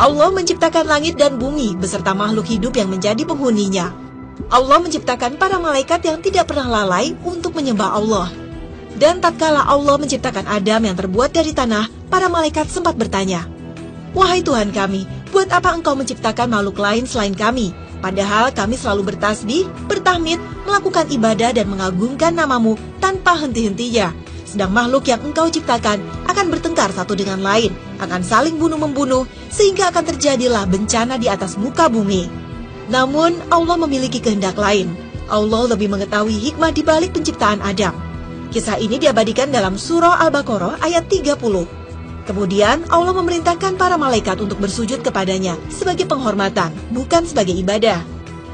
Allah menciptakan langit dan bumi beserta makhluk hidup yang menjadi penghuninya. Allah menciptakan para malaikat yang tidak pernah lalai untuk menyembah Allah. Dan tatkala Allah menciptakan Adam yang terbuat dari tanah, para malaikat sempat bertanya, "Wahai Tuhan kami, buat apa Engkau menciptakan makhluk lain selain kami? Padahal kami selalu bertasbih, bertahmid, melakukan ibadah dan mengagungkan nama-Mu tanpa henti-hentinya. Sedang makhluk yang Engkau ciptakan akan bertengkar satu dengan lain, akan saling bunuh-membunuh, sehingga akan terjadilah bencana di atas muka bumi." Namun Allah memiliki kehendak lain. Allah lebih mengetahui hikmah di balik penciptaan Adam. Kisah ini diabadikan dalam surah Al-Baqarah ayat 30. Kemudian Allah memerintahkan para malaikat untuk bersujud kepadanya sebagai penghormatan, bukan sebagai ibadah.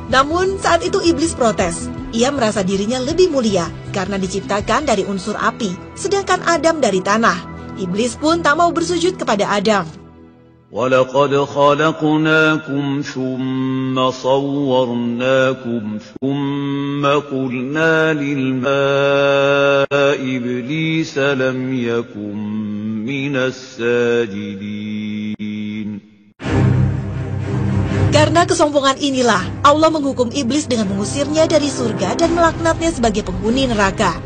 Namun saat itu iblis protes. Ia merasa dirinya lebih mulia karena diciptakan dari unsur api, sedangkan Adam dari tanah. Iblis pun tak mau bersujud kepada Adam. وَلَقَدْ خَلَقْنَاكُمْ ثُمَّ صَوَّرْنَاكُمْ ثُمَّ قُلْنَا لِلْمَلَائِكَةِ إِبْلِيسَ لَمْ يَكُنْ مِنَ السَّاجِدِينَ. Karena kesombongan inilah Allah menghukum iblis dengan mengusirnya dari surga dan melaknatnya sebagai penghuni neraka.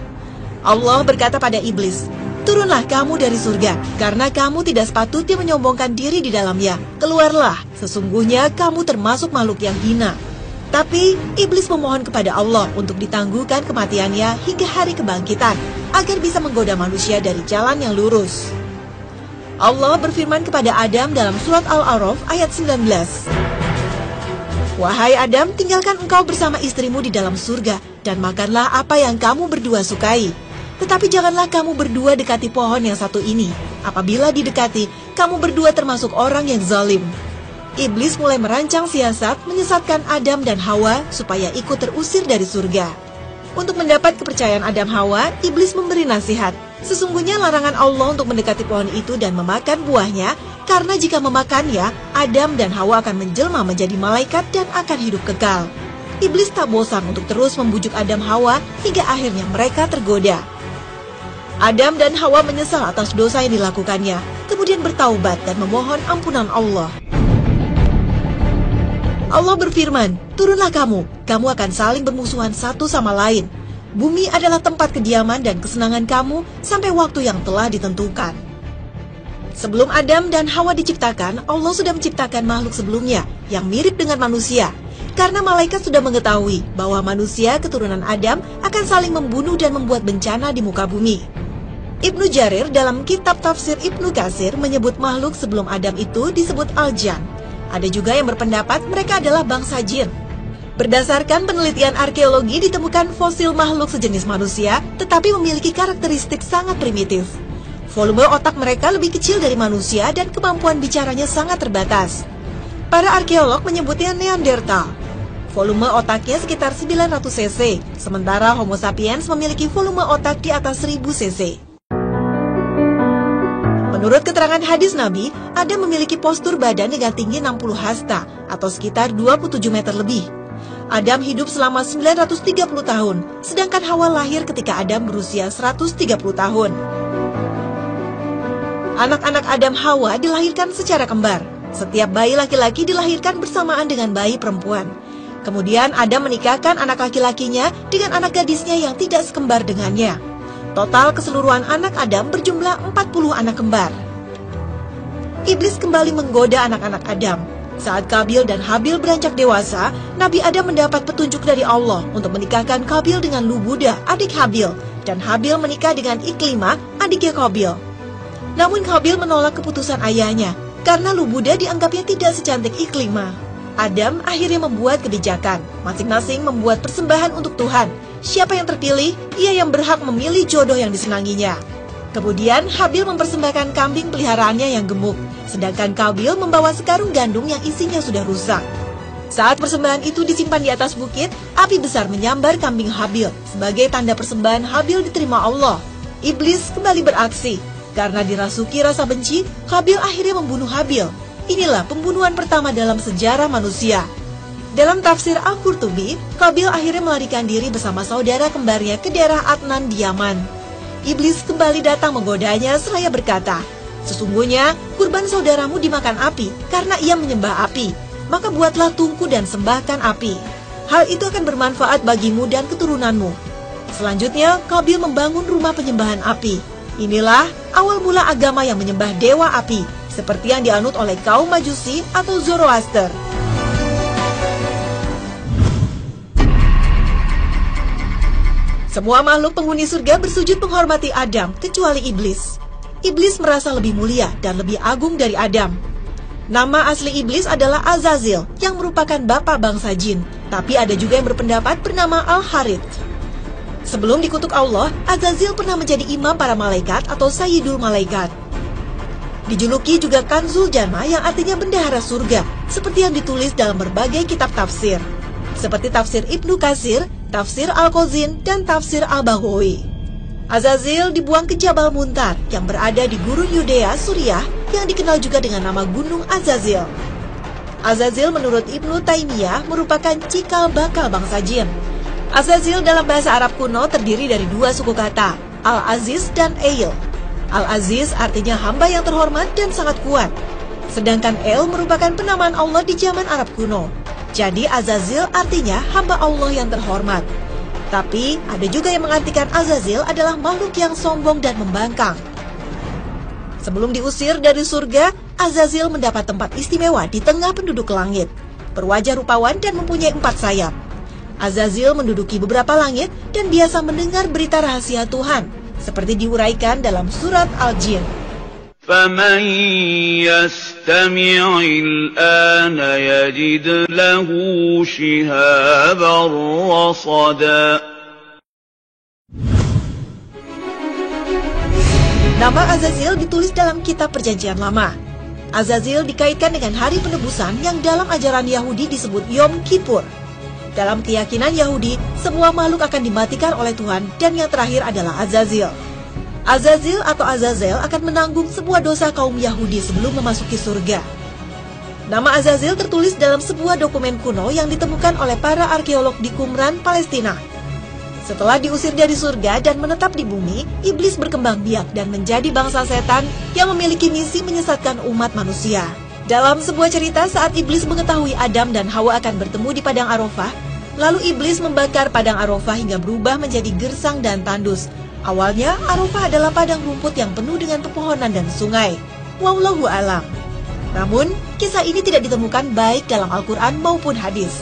Allah berkata pada iblis, "Turunlah kamu dari surga, karena kamu tidak sepatutnya menyombongkan diri di dalamnya. Keluarlah, sesungguhnya kamu termasuk makhluk yang hina." Tapi iblis memohon kepada Allah untuk ditangguhkan kematiannya hingga hari kebangkitan, agar bisa menggoda manusia dari jalan yang lurus. Allah berfirman kepada Adam dalam surat Al-A'raf ayat 19. "Wahai Adam, tinggalkan engkau bersama istrimu di dalam surga, dan makanlah apa yang kamu berdua sukai. Tetapi janganlah kamu berdua dekati pohon yang satu ini. Apabila didekati, kamu berdua termasuk orang yang zalim." Iblis mulai merancang siasat menyesatkan Adam dan Hawa supaya ikut terusir dari surga. Untuk mendapat kepercayaan Adam Hawa, iblis memberi nasihat. Sesungguhnya larangan Allah untuk mendekati pohon itu dan memakan buahnya, karena jika memakannya, Adam dan Hawa akan menjelma menjadi malaikat dan akan hidup kekal. Iblis tak bosan untuk terus membujuk Adam Hawa hingga akhirnya mereka tergoda. Adam dan Hawa menyesal atas dosa yang dilakukannya, kemudian bertaubat dan memohon ampunan Allah. Allah berfirman, "Turunlah kamu akan saling bermusuhan satu sama lain. Bumi adalah tempat kediaman dan kesenangan kamu sampai waktu yang telah ditentukan." Sebelum Adam dan Hawa diciptakan, Allah sudah menciptakan makhluk sebelumnya yang mirip dengan manusia, karena malaikat sudah mengetahui bahwa manusia keturunan Adam akan saling membunuh dan membuat bencana di muka bumi. Ibnu Jarir dalam kitab tafsir Ibnu Katsir menyebut makhluk sebelum Adam itu disebut Al-Jan. Ada juga yang berpendapat mereka adalah bangsa jin. Berdasarkan penelitian arkeologi ditemukan fosil makhluk sejenis manusia tetapi memiliki karakteristik sangat primitif. Volume otak mereka lebih kecil dari manusia dan kemampuan bicaranya sangat terbatas. Para arkeolog menyebutnya Neanderthal. Volume otaknya sekitar 900 cc, sementara Homo sapiens memiliki volume otak di atas 1000 cc. Menurut keterangan hadis Nabi, Adam memiliki postur badan dengan tinggi 60 hasta atau sekitar 27 meter lebih. Adam hidup selama 930 tahun, sedangkan Hawa lahir ketika Adam berusia 130 tahun. Anak-anak Adam Hawa dilahirkan secara kembar. Setiap bayi laki-laki dilahirkan bersamaan dengan bayi perempuan. Kemudian Adam menikahkan anak laki-lakinya dengan anak gadisnya yang tidak sekembar dengannya. Total keseluruhan anak Adam berjumlah 40 anak kembar. Iblis kembali menggoda anak-anak Adam. Saat Kabil dan Habil beranjak dewasa, Nabi Adam mendapat petunjuk dari Allah untuk menikahkan Kabil dengan Lubuda, adik Habil, dan Habil menikah dengan Iklimah, adiknya Kabil. Namun Kabil menolak keputusan ayahnya, karena Lubuda dianggapnya tidak secantik Iklimah. Adam akhirnya membuat kebijakan, masing-masing membuat persembahan untuk Tuhan. Siapa yang terpilih, ia yang berhak memilih jodoh yang disenanginya. Kemudian Habil mempersembahkan kambing peliharaannya yang gemuk, sedangkan Kabil membawa sekarung gandum yang isinya sudah rusak. Saat persembahan itu disimpan di atas bukit, api besar menyambar kambing Habil. Sebagai tanda persembahan Habil diterima Allah, iblis kembali beraksi. Karena dirasuki rasa benci, Kabil akhirnya membunuh Habil. Inilah pembunuhan pertama dalam sejarah manusia. Dalam tafsir Al-Qurtubi, Kabil akhirnya melarikan diri bersama saudara kembarnya ke daerah Adnan di Yaman. Iblis kembali datang menggodanya seraya berkata, Sesungguhnya, kurban saudaramu dimakan api karena ia menyembah api. Maka buatlah tungku dan sembahkan api. Hal itu akan bermanfaat bagimu dan keturunanmu. Selanjutnya, Qabil membangun rumah penyembahan api. Inilah awal mula agama yang menyembah dewa api, seperti yang dianut oleh kaum Majusi atau Zoroaster. Semua makhluk penghuni surga bersujud menghormati Adam, kecuali iblis. Iblis merasa lebih mulia dan lebih agung dari Adam. Nama asli iblis adalah Azazil, yang merupakan bapak bangsa jin. Tapi ada juga yang berpendapat bernama Al-Harith. Sebelum dikutuk Allah, Azazil pernah menjadi imam para malaikat atau Sayyidul Malaikat. Dijuluki juga Kanzul Jannah yang artinya bendahara surga, seperti yang ditulis dalam berbagai kitab tafsir. Seperti tafsir Ibnu Katsir, tafsir Al-Qazin, dan tafsir Al-Baghawi. Azazil dibuang ke Jabal Muntar yang berada di gurun Yudea, Suriah, yang dikenal juga dengan nama Gunung Azazil. Azazil menurut Ibnu Taimiyah merupakan cikal bakal bangsa jin. Azazil dalam bahasa Arab kuno terdiri dari dua suku kata, Al-Aziz dan Eil. Al-Aziz artinya hamba yang terhormat dan sangat kuat. Sedangkan El merupakan penamaan Allah di zaman Arab kuno. Jadi Azazil artinya hamba Allah yang terhormat. Tapi ada juga yang mengartikan Azazil adalah makhluk yang sombong dan membangkang. Sebelum diusir dari surga, Azazil mendapat tempat istimewa di tengah penduduk langit. Berwajah rupawan dan mempunyai 4 sayap. Azazil menduduki beberapa langit dan biasa mendengar berita rahasia Tuhan, seperti diuraikan dalam surat Al-Jin. فَمَنْ يَسْتَمِعِ الْآنَ يَجِدْ لَهُ شِهَابًا رَصَدًا. Nama Azazil ditulis dalam kitab Perjanjian Lama. Azazil dikaitkan dengan hari penebusan yang dalam ajaran Yahudi disebut Yom Kippur. Dalam keyakinan Yahudi, semua makhluk akan dimatikan oleh Tuhan dan yang terakhir adalah Azazil. Azazil atau Azazel akan menanggung sebuah dosa kaum Yahudi sebelum memasuki surga. Nama Azazil tertulis dalam sebuah dokumen kuno yang ditemukan oleh para arkeolog di Qumran, Palestina. Setelah diusir dari surga dan menetap di bumi, iblis berkembang biak dan menjadi bangsa setan yang memiliki misi menyesatkan umat manusia. Dalam sebuah cerita saat iblis mengetahui Adam dan Hawa akan bertemu di Padang Arafah, lalu iblis membakar Padang Arafah hingga berubah menjadi gersang dan tandus. Awalnya, Arafah adalah padang rumput yang penuh dengan pepohonan dan sungai. Wallahu a'lam. Namun, kisah ini tidak ditemukan baik dalam Al-Quran maupun hadis.